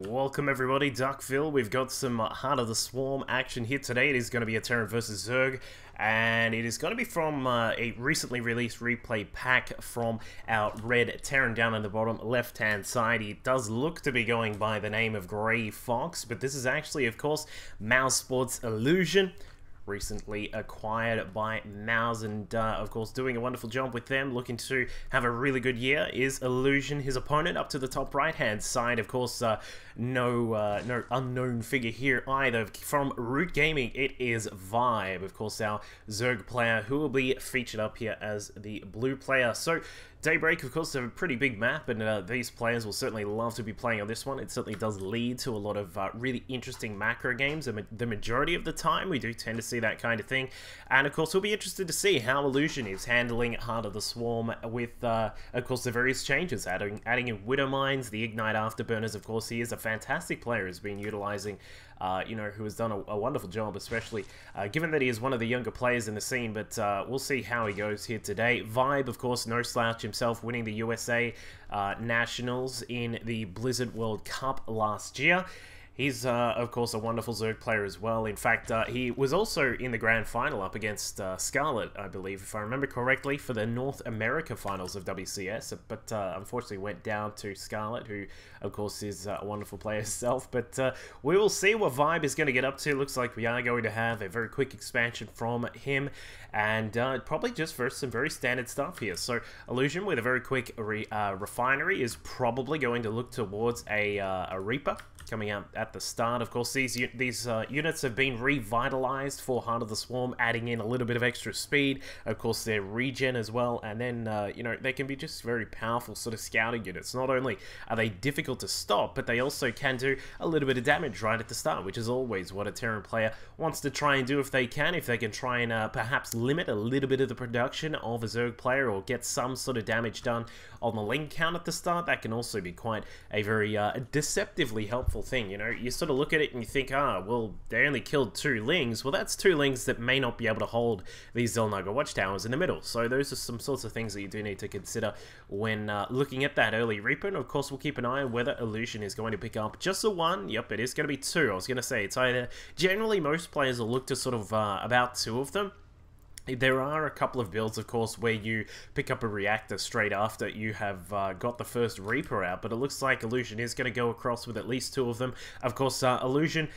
Welcome everybody, Duckville. We've got some Heart of the Swarm action here today. It is going to be a Terran versus Zerg, and it is going to be from a recently released replay pack from our red Terran down on the bottom left-hand side. He does look to be going by the name of Grey Fox, but this is actually, of course, mouzIllusion. Recently acquired by Mouz, and of course doing a wonderful job with them, looking to have a really good year is Illusion. His opponent up to the top right hand side, of course, no unknown figure here either. From Root Gaming, it is ROOTViBE, of course, our Zerg player, who will be featured up here as the blue player. So Daybreak, of course, is a pretty big map, and these players will certainly love to be playing on this one. It certainly does lead to a lot of really interesting macro games, and the majority of the time we do tend to see that kind of thing. And of course, we'll be interested to see how Illusion is handling Heart of the Swarm with, of course, the various changes, adding in Widow Mines, the Ignite Afterburners. Of course, he is a fantastic player, has been utilizing, who has done a wonderful job, especially given that he is one of the younger players in the scene. But we'll see how he goes here today. ROOTViBE, of course, no slouch himself, winning the USA Nationals in the Blizzard World Cup last year. He's, of course, a wonderful Zerg player as well. In fact, he was also in the grand final up against Scarlet, I believe, if I remember correctly, for the North America finals of WCS, but unfortunately went down to Scarlet, who, of course, is a wonderful player herself. But we will see what ROOTViBE is going to get up to. Looks like we are going to have a very quick expansion from him, and probably just for some very standard stuff here. So Illusion, with a very quick refinery, is probably going to look towards a Reaper coming out at the start. Of course, these units have been revitalized for Heart of the Swarm, adding in a little bit of extra speed. Of course, their regen as well, and then they can be just very powerful sort of scouting units. Not only are they difficult to stop, but they also can do a little bit of damage right at the start, which is always what a Terran player wants to try and do if they can. If they can try and perhaps limit a little bit of the production of a Zerg player, or get some sort of damage done on the link count at the start, that can also be quite a very deceptively helpful thing. You sort of look at it and you think, well, they only killed 2 lings. Well, that's 2 lings that may not be able to hold these Xel'Naga watchtowers in the middle. So those are some sorts of things that you do need to consider when looking at that early Reaper. And of course, we'll keep an eye on whether Illusion is going to pick up just the 1. Yep, it is going to be 2. I was going to say, it's either, generally most players will look to sort of about 2 of them. There are a couple of builds, of course, where you pick up a reactor straight after you have got the first Reaper out, but it looks like Illusion is going to go across with at least 2 of them. Of course, Illusion,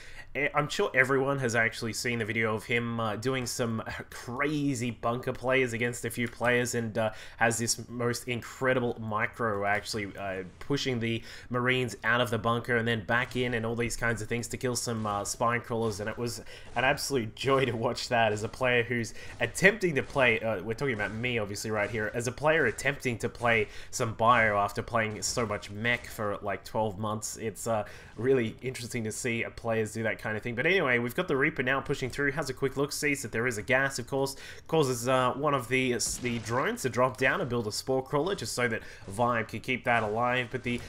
I'm sure everyone has actually seen the video of him doing some crazy bunker plays against a few players, and has this most incredible micro, actually pushing the Marines out of the bunker and then back in, and all these kinds of things to kill some spine crawlers. And it was an absolute joy to watch that as a player who's attempting to play, we're talking about me obviously right here, as a player attempting to play some bio after playing so much mech for like 12 months. It's really interesting to see players do that kind of thing. But anyway, we've got the Reaper now pushing through, has a quick look, sees that there is a gas, of course, causes one of the drones to drop down and build a spore crawler just so that ROOTViBE can keep that alive. But the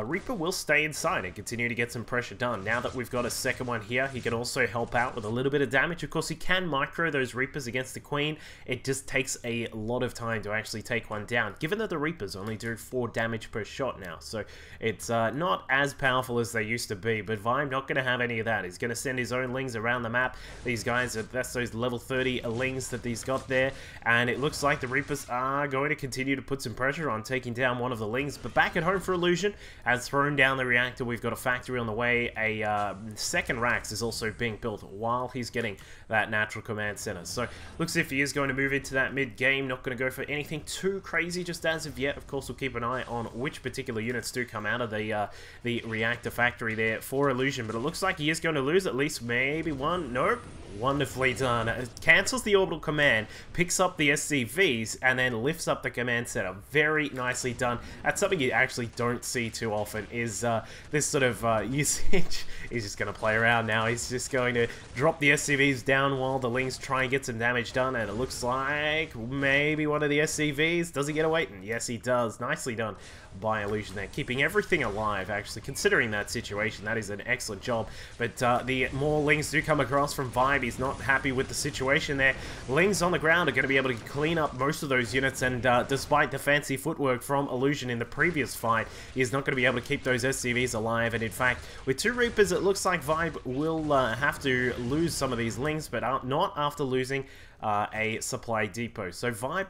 Reaper will stay inside and continue to get some pressure done. Now that we've got a second one here, he can also help out with a little bit of damage. Of course, he can micro those Reapers against the Queen. It just takes a lot of time to actually take one down, given that the Reapers only do 4 damage per shot now. So it's not as powerful as they used to be, but ROOTViBE not going to have any of that. He's going to send his own lings around the map. These guys, that's those level 30 lings that he's got there, and it looks like the Reapers are going to continue to put some pressure on taking down one of the lings. But back at home for Illusion, has thrown down the reactor. We've got a factory on the way. A second Rax is also being built while he's getting that natural command center. So looks as if he is going to move into that mid-game. Not going to go for anything too crazy just as of yet. Of course, we'll keep an eye on which particular units do come out of the reactor factory there for Illusion. But it looks like he is going to lose at least maybe 1. Nope. Wonderfully done. Cancels the orbital command, picks up the SCVs, and then lifts up the command center. Very nicely done. That's something you actually don't see too often, is this sort of usage. He's just going to play around now. He's just going to drop the SCVs down while the lings try and get some damage done, and it looks like maybe one of the SCVs. Does he get away? Yes, he does. Nicely done by Illusion there, keeping everything alive, actually, considering that situation. That is an excellent job. But the more lings do come across from ROOTViBE. ViBE. He's not happy with the situation there. Lings on the ground are going to be able to clean up most of those units, and despite the fancy footwork from Illusion in the previous fight, he's not going to be able to keep those SCVs alive. And in fact, with 2 Reapers, it looks like ViBE will have to lose some of these Lings, but not after losing a supply depot. So ViBE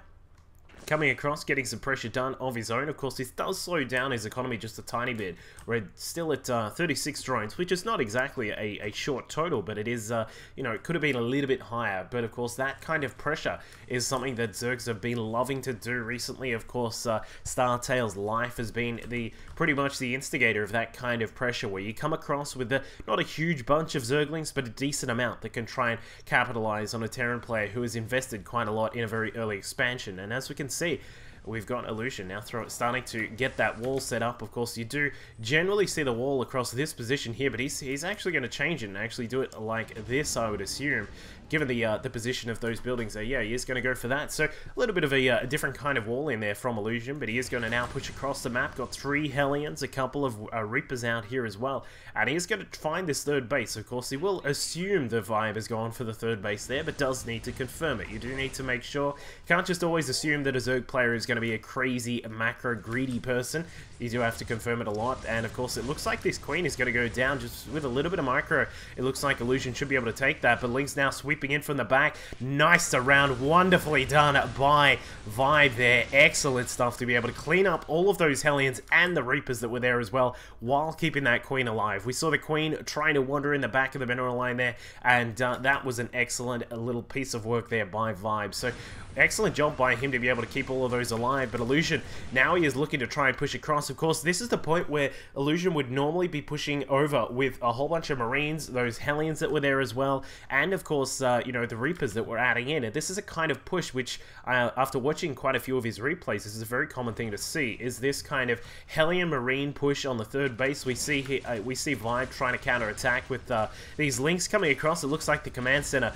coming across, getting some pressure done of his own. Of course, this does slow down his economy just a tiny bit. We're still at 36 drones, which is not exactly a short total, but it is, you know, it could have been a little bit higher. But of course, that kind of pressure is something that Zergs have been loving to do recently. Of course, StarTale's life has been pretty much the instigator of that kind of pressure, where you come across with not a huge bunch of Zerglings, but a decent amount that can try and capitalize on a Terran player who has invested quite a lot in a very early expansion. And as we can see, we've got Illusion now starting to get that wall set up. Of course, you do generally see the wall across this position here, but he's actually going to change it and actually do it like this, I would assume, given the position of those buildings. Yeah, he is going to go for that. So a little bit of a different kind of wall in there from Illusion, but he is going to now push across the map. Got 3 Hellions, a couple of Reapers out here as well, and he is going to find this 3rd base. Of course, he will assume the ViBE has gone for the 3rd base there, but does need to confirm it. You do need to make sure. You can't just always assume that a Zerg player is going to be a crazy macro greedy person. You do have to confirm it a lot. And of course, it looks like this Queen is going to go down just with a little bit of micro. It looks like Illusion should be able to take that, but Link's now sweeping in from the back. Nice around, wonderfully done by ViBE there. Excellent stuff to be able to clean up all of those Hellions and the Reapers that were there as well, while keeping that Queen alive. We saw the Queen trying to wander in the back of the mineral line there, and that was an excellent little piece of work there by ViBE. So excellent job by him to be able to keep all of those alive. But Illusion, now he is looking to try and push across. Of course, this is the point where Illusion would normally be pushing over with a whole bunch of Marines, those Hellions that were there as well, and of course, you know, the Reapers that were adding in. And this is a kind of push which, after watching quite a few of his replays, this is a very common thing to see, is this kind of Hellion Marine push on the 3rd base. We see ViBE trying to counter-attack with these Lings coming across. It looks like the command center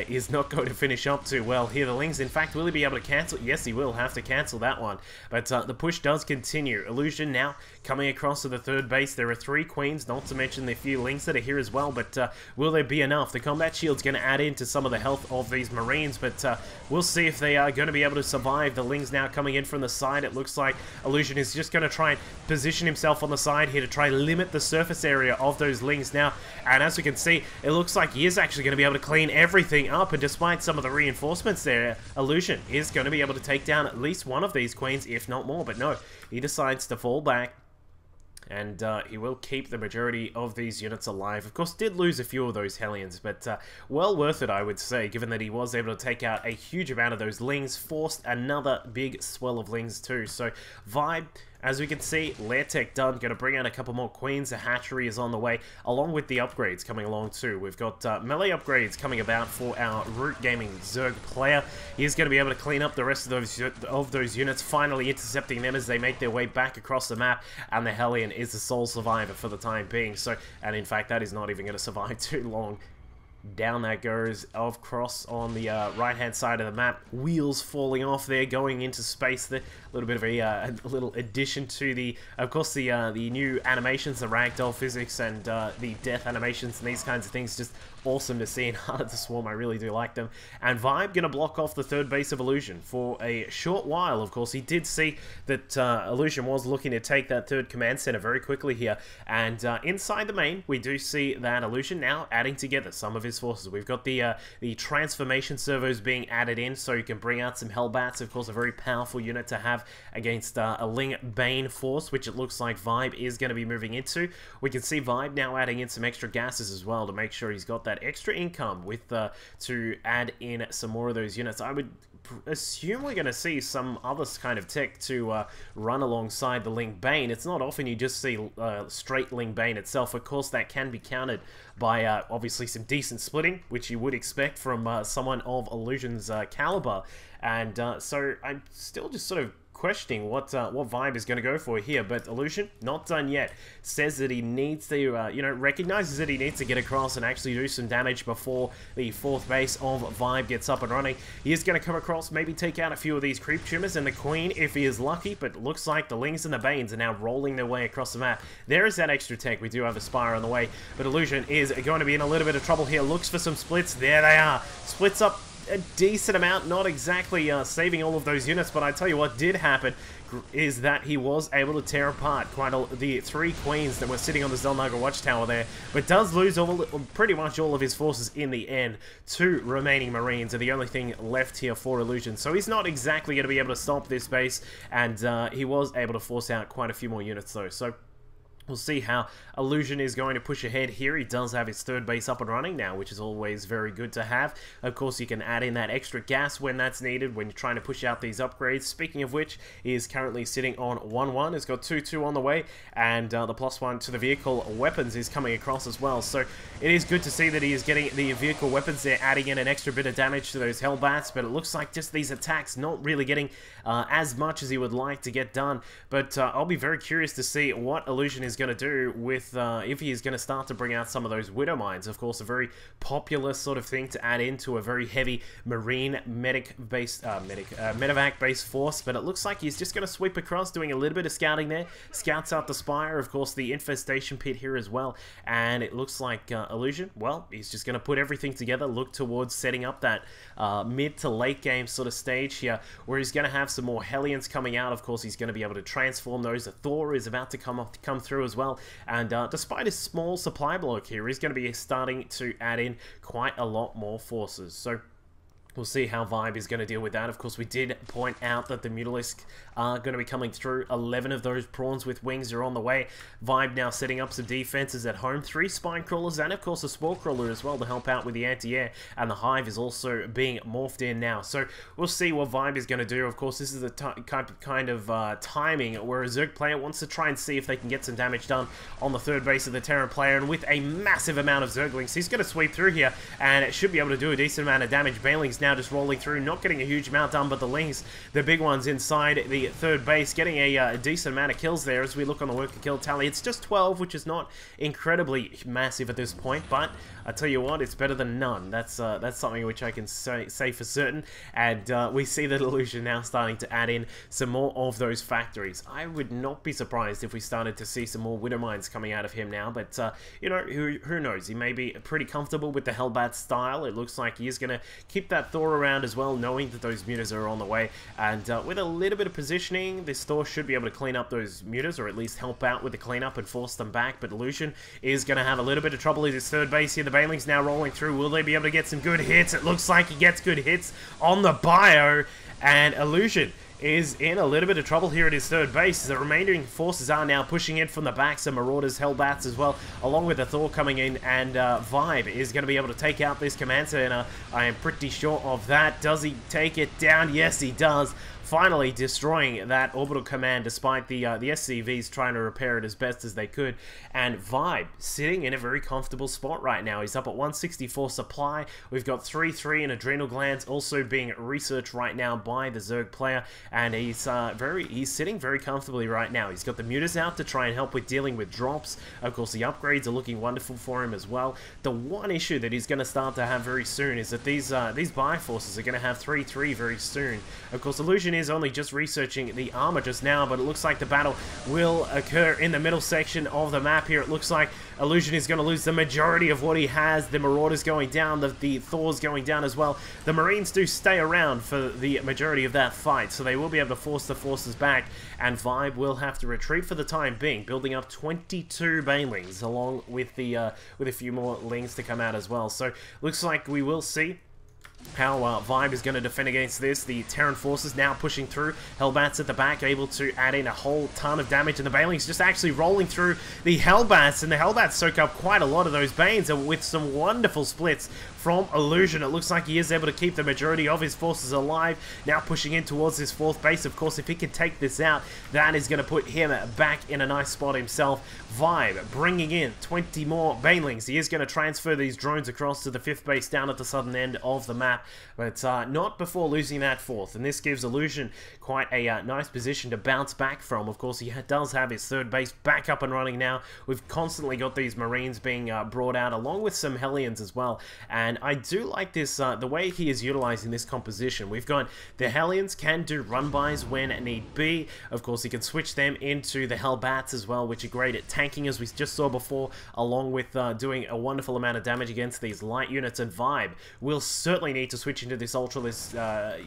is not going to finish up too well here. The Lings, in fact, will he be able to cancel? Yes, he will have to cancel that one. But the push does continue. Illusion now coming across to the 3rd base. There are 3 Queens, not to mention the few Lings that are here as well. But will there be enough? The combat shield's going to add into some of the health of these Marines, but we'll see if they are going to be able to survive. The Lings now coming in from the side. It looks like Illusion is just going to try and position himself on the side here to try and limit the surface area of those Lings now. And as we can see, it looks like he is actually going to be able to clean everything up. And despite some of the reinforcements there, Illusion is going to be able to take down at least one of these Queens, if not more. But no, he decides to fall back, and he will keep the majority of these units alive. Of course, did lose a few of those Hellions, but well worth it, I would say, given that he was able to take out a huge amount of those Lings, forced another big swell of Lings too. So ViBE, as we can see, Lair Tech done. Going to bring out a couple more Queens. A hatchery is on the way, along with the upgrades coming along too. We've got melee upgrades coming about for our Root Gaming Zerg player. He's going to be able to clean up the rest of those units, finally intercepting them as they make their way back across the map. And the Hellion is the sole survivor for the time being. So, and in fact, that is not even going to survive too long. Down that goes of Cross on the right-hand side of the map. Wheels falling off there, going into space there. A little bit of a little addition to the, of course, the new animations, the ragdoll physics, and the death animations and these kinds of things. Just awesome to see in Heart of the Swarm. I really do like them. And ViBE going to block off the 3rd base of Illusion for a short while. Of course, he did see that Illusion was looking to take that 3rd command center very quickly here. And inside the main, we do see that Illusion now adding together some of his forces. We've got the transformation servos being added in, so you can bring out some Hellbats. Of course, a very powerful unit to have against a Ling Bane force, which it looks like ViBE is going to be moving into. We can see ViBE now adding in some extra gases as well to make sure he's got that extra income with to add in some more of those units. I would assume we're going to see some other kind of tech to run alongside the Ling Bane. It's not often you just see straight Ling Bane itself. Of course, that can be countered by obviously some decent splitting, which you would expect from someone of Illusion's caliber. And so I'm still just sort of questioning what ViBE is going to go for here, but Illusion, not done yet. Says that he needs to, you know, recognizes that he needs to get across and actually do some damage before the 4th base of ViBE gets up and running. He is going to come across, maybe take out a few of these creep tumors and the Queen if he is lucky, but it looks like the Lings and the Banes are now rolling their way across the map. There is that extra tech. We do have a Spire on the way, but Illusion is going to be in a little bit of trouble here. Looks for some splits. There they are. Splits up a decent amount, not exactly saving all of those units, but I tell you what did happen is that he was able to tear apart the 3 Queens that were sitting on the Xel'Naga Watchtower there, but does lose pretty much all of his forces in the end. 2 remaining Marines are the only thing left here for Illusion, so he's not exactly going to be able to stop this base, and he was able to force out quite a few more units though, so we'll see how Illusion is going to push ahead here. He does have his 3rd base up and running now, which is always very good to have. Of course, you can add in that extra gas when that's needed, when you're trying to push out these upgrades. Speaking of which, he is currently sitting on 1-1. He's got 2-2 on the way, and the +1 to the vehicle weapons is coming across as well. So it is good to see that he is getting the vehicle weapons there, adding in an extra bit of damage to those Hellbats, but it looks like just these attacks not really getting as much as he would like to get done. But I'll be very curious to see what Illusion is going to do with if he is going to start to bring out some of those Widow Mines. Of course, a very popular sort of thing to add into a very heavy Marine medevac based force, but it looks like he's just going to sweep across, doing a little bit of scouting there. Scouts out the Spire, of course, the Infestation Pit here as well, and it looks like Illusion, well, he's just going to put everything together, look towards setting up that mid to late game sort of stage here, where he's going to have some more Hellions coming out. Of course, he's going to be able to transform those. The Thor is about to come through as well, and despite his small supply block here, he's going to be starting to add in quite a lot more forces. So we'll see how ViBE is going to deal with that. Of course, we did point out that the Mutalisk are going to be coming through. 11 of those prawns with wings are on the way. ViBE now setting up some defenses at home. 3 Spine Crawlers and, of course, a Spore Crawler as well to help out with the anti-air. And the Hive is also being morphed in now. So we'll see what ViBE is going to do. Of course, this is the kind of timing where a Zerg player wants to try and see if they can get some damage done on the 3rd base of the Terran player. And with a massive amount of Zerglings, he's going to sweep through here and it should be able to do a decent amount of damage. Banelings now just rolling through, not getting a huge amount done, but the Lings, the big ones inside the 3rd base, getting a decent amount of kills there as we look on the worker kill tally. It's just 12, which is not incredibly massive at this point, but I tell you what, it's better than none. That's something which I can say for certain, and we see that Illusion now starting to add in some more of those factories. I would not be surprised if we started to see some more Widow Mines coming out of him now, but you know, who knows? He may be pretty comfortable with the Hellbat style. It looks like he is going to keep that Thor around as well, knowing that those mutas are on the way, and with a little bit of positioning, this Thor should be able to clean up those mutas, or at least help out with the cleanup and force them back. But Illusion is going to have a little bit of trouble in his 3rd base here. The Banelings now rolling through. Will they be able to get some good hits? It looks like he gets good hits on the bio, and Illusion is in a little bit of trouble here at his 3rd base. The remaining forces are now pushing in from the back, some Marauders, Hellbats as well, along with the Thor coming in, and ViBE is going to be able to take out this Command Center. I am pretty sure of that. Does he take it down? Yes, he does. Finally destroying that orbital command, despite the SCVs trying to repair it as best as they could. And ViBE sitting in a very comfortable spot right now. He's up at 164 supply. We've got 3-3 in adrenal glands also being researched right now by the Zerg player, and he's sitting very comfortably right now. He's got the mutas out to try and help with dealing with drops. Of course, the upgrades are looking wonderful for him as well. The one issue that he's going to start to have very soon is that these Bioforces are going to have 3-3 very soon. Of course, Illusion is only just researching the armor just now, but it looks like the battle will occur in the middle section of the map here. It looks like Illusion is going to lose the majority of what he has. The Marauders going down, the Thors going down as well. The Marines do stay around for the majority of that fight, so they will be able to force the forces back, and ViBE will have to retreat for the time being, building up 22 Banelings, along with a few more Lings to come out as well. So looks like we will see how ViBE is going to defend against this. The Terran forces now pushing through. Hellbats at the back, able to add in a whole ton of damage, and the Banelings just actually rolling through the Hellbats, and the Hellbats soak up quite a lot of those Banes with some wonderful splits from Illusion. It looks like he is able to keep the majority of his forces alive. Now pushing in towards this 4th base. Of course, if he can take this out, that is going to put him back in a nice spot himself. Vibe bringing in 20 more Banelings. He is going to transfer these drones across to the 5th base down at the southern end of the map, but not before losing that 4th. And this gives Illusion quite a nice position to bounce back from. Of course, he does have his 3rd base back up and running now. We've constantly got these Marines being brought out, along with some Hellions as well. And I do like this, the way he is utilizing this composition. We've got the Hellions can do run-bys when need be. Of course, he can switch them into the Hellbats as well, which are great at tanking, as we just saw before, along with doing a wonderful amount of damage against these light units. And Vibe will certainly need to switch into this Ultralist,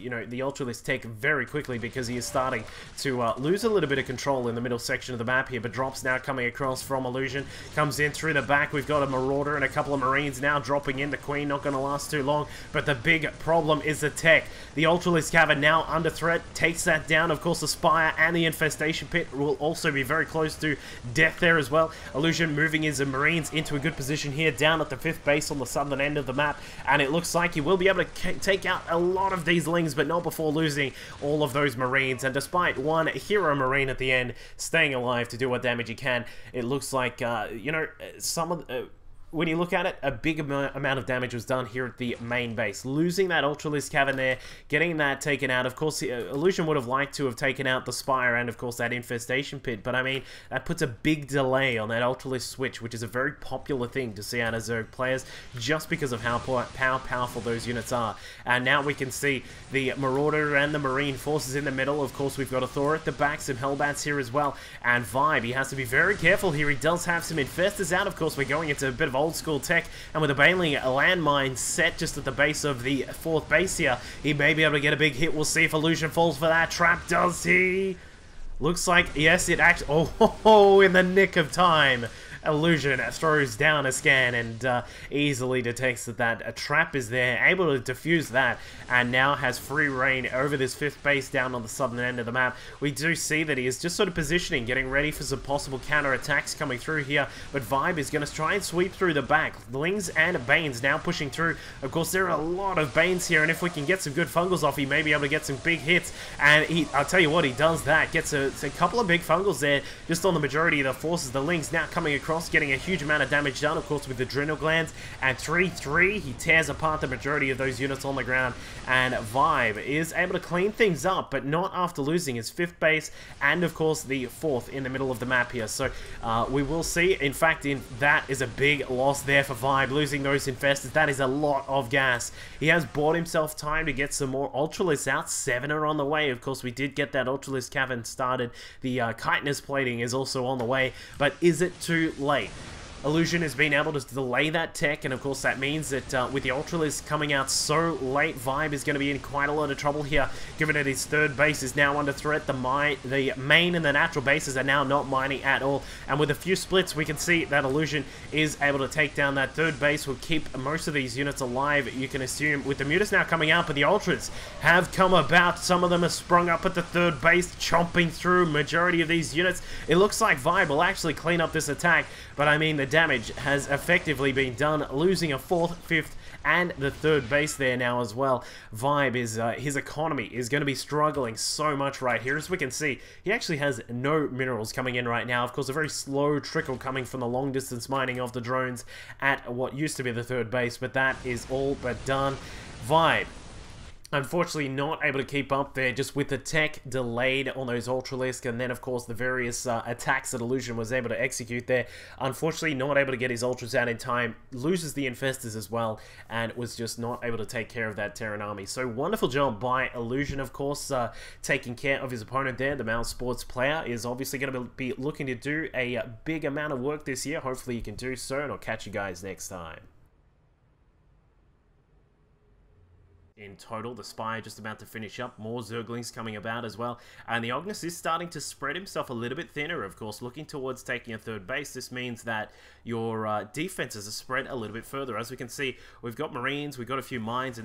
you know, the Ultralist tech very quickly, because he is starting to lose a little bit of control in the middle section of the map here. But drops now coming across from Illusion, comes in through the back. We've got a Marauder and a couple of Marines now dropping in. The Queen not going to last too long, but the big problem is the tech. The Ultralist Cavern now under threat, takes that down. Of course, the Spire and the Infestation Pit will also be very close to death there as well. Illusion moving his Marines into a good position here down at the 5th base on the southern end of the map, and it looks like he will be able to take out a lot of these Lings, but not before losing all of those Marines. And despite one hero Marine at the end staying alive to do what damage he can, it looks like, you know, some of when you look at it, a big amount of damage was done here at the main base. Losing that Ultralist Cavern there, getting that taken out. Of course, Illusion would have liked to have taken out the Spire and, of course, that Infestation Pit. But, I mean, that puts a big delay on that Ultralist switch, which is a very popular thing to see out of Zerg players, just because of how powerful those units are. And now we can see the Marauder and the Marine forces in the middle. Of course, we've got a Thor at the back, some Hellbats here as well. And Vibe, he has to be very careful here. He does have some Infestors out. Of course, we're going into a bit of old school tech, and with a Baneling landmine set just at the base of the 4th base here, he may be able to get a big hit. We'll see if Illusion falls for that trap. Does he? Looks like, yes, it actually, oh, in the nick of time. Illusion throws down a scan and easily detects that a trap is there, able to defuse that, and now has free reign over this 5th base down on the southern end of the map. We do see that he is just sort of positioning, getting ready for some possible counter-attacks coming through here, but Vibe is going to try and sweep through the back. Lings and Banes now pushing through. Of course, there are a lot of Banes here, and if we can get some good fungals off, he may be able to get some big hits, and I'll tell you what, he does that. Gets a couple of big fungals there, just on the majority of the forces. The Lings now coming across, getting a huge amount of damage done, of course, with the Adrenal Glands. And 3-3, he tears apart the majority of those units on the ground, and Vibe is able to clean things up, but not after losing his 5th base, and of course the 4th in the middle of the map here. So we will see, in fact, that is a big loss there for Vibe, losing those Infestors. That is a lot of gas. He has bought himself time to get some more Ultralists out. 7 are on the way. Of course, we did get that Ultralist Cavern started. The chitinous plating is also on the way, but is it too late? Illusion has been able to delay that tech, and of course that means that with the Ultralist coming out so late, Vibe is going to be in quite a lot of trouble here, given that his 3rd base is now under threat. The main and the natural bases are now not mining at all, and with a few splits we can see that Illusion is able to take down that 3rd base, will keep most of these units alive, you can assume, with the Mutas now coming out, but the Ultras have come about. Some of them have sprung up at the 3rd base, chomping through majority of these units. It looks like Vibe will actually clean up this attack, but I mean, the damage has effectively been done, losing a 4th, 5th, and the 3rd base there now as well. Vibe is, his economy is going to be struggling so much right here. As we can see, he actually has no minerals coming in right now. Of course, a very slow trickle coming from the long distance mining of the drones at what used to be the 3rd base, but that is all but done. Vibe, unfortunately not able to keep up there, just with the tech delayed on those Ultralisk, and then of course the various attacks that Illusion was able to execute there. Unfortunately not able to get his Ultras out in time, loses the Infestors as well, and was just not able to take care of that Terran army. So wonderful job by Illusion, of course, taking care of his opponent there. The mouzSports player is obviously going to be looking to do a big amount of work this year. Hopefully you can do so, and I'll catch you guys next time. In total, the Spire just about to finish up, more Zerglings coming about as well, and the Ognis is starting to spread himself a little bit thinner, of course, looking towards taking a 3rd base. This means that your defenses are spread a little bit further. As we can see, we've got Marines, we've got a few mines, and